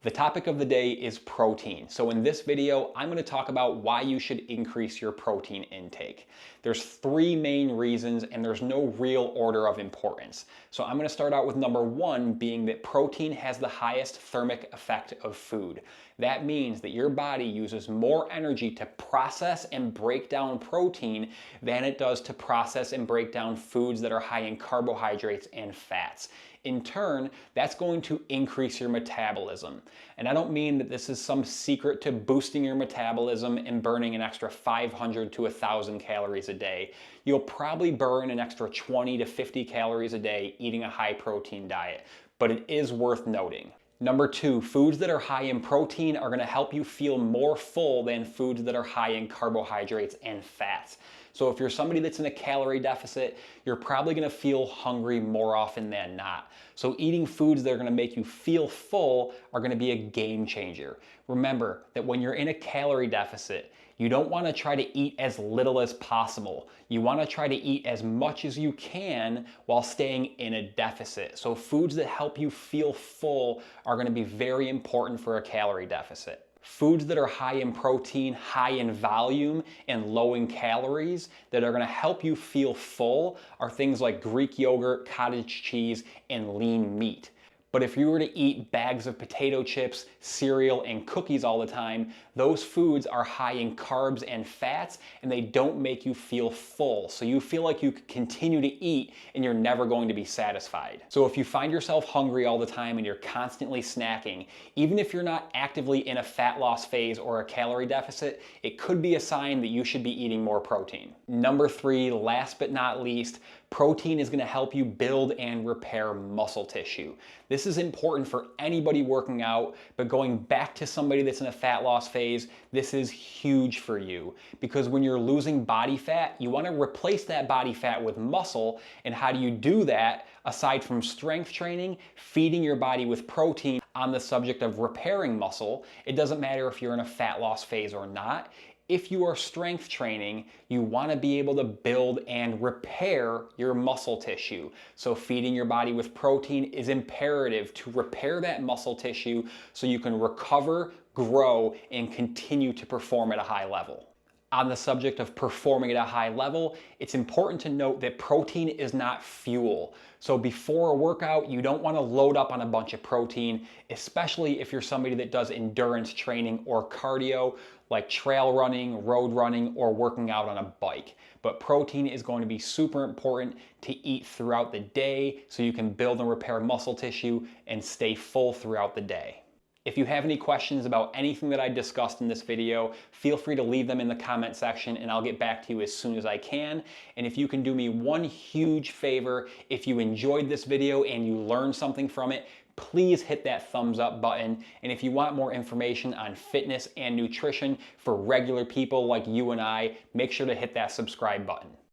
The topic of the day is protein. So in this video, I'm going to talk about why you should increase your protein intake. There's three main reasons and there's no real order of importance. So I'm going to start out with number one being that protein has the highest thermic effect of food. That means that your body uses more energy to process and break down protein than it does to process and break down foods that are high in carbohydrates and fats. In turn, that's going to increase your metabolism. And I don't mean that this is some secret to boosting your metabolism and burning an extra 500 to 1,000 calories a day. You'll probably burn an extra 20 to 50 calories a day eating a high protein diet, but it is worth noting. Number two, foods that are high in protein are going to help you feel more full than foods that are high in carbohydrates and fats. So if you're somebody that's in a calorie deficit, you're probably going to feel hungry more often than not. So eating foods that are going to make you feel full are going to be a game changer. Remember that when you're in a calorie deficit, you don't want to try to eat as little as possible. You want to try to eat as much as you can while staying in a deficit. So foods that help you feel full are going to be very important for a calorie deficit. Foods that are high in protein, high in volume, and low in calories that are going to help you feel full are things like Greek yogurt, cottage cheese, and lean meat. But if you were to eat bags of potato chips, cereal, and cookies all the time, those foods are high in carbs and fats, and they don't make you feel full. So you feel like you could continue to eat and you're never going to be satisfied. So if you find yourself hungry all the time and you're constantly snacking, even if you're not actively in a fat loss phase or a calorie deficit, it could be a sign that you should be eating more protein. Number three, last but not least, protein is going to help you build and repair muscle tissue. This is important for anybody working out, but going back to somebody that's in a fat loss phase, this is huge for you because when you're losing body fat, you want to replace that body fat with muscle. And how do you do that? Aside from strength training, feeding your body with protein. On the subject of repairing muscle, it doesn't matter if you're in a fat loss phase or not. If you are strength training, you want to be able to build and repair your muscle tissue. So feeding your body with protein is imperative to repair that muscle tissue so you can recover, grow, and continue to perform at a high level. On the subject of performing at a high level, it's important to note that protein is not fuel. So before a workout, you don't want to load up on a bunch of protein, especially if you're somebody that does endurance training or cardio, like trail running, road running, or working out on a bike. But protein is going to be super important to eat throughout the day so you can build and repair muscle tissue and stay full throughout the day. If you have any questions about anything that I discussed in this video, feel free to leave them in the comment section and I'll get back to you as soon as I can. And if you can do me one huge favor, if you enjoyed this video and you learned something from it, please hit that thumbs up button. And if you want more information on fitness and nutrition for regular people like you and I, make sure to hit that subscribe button.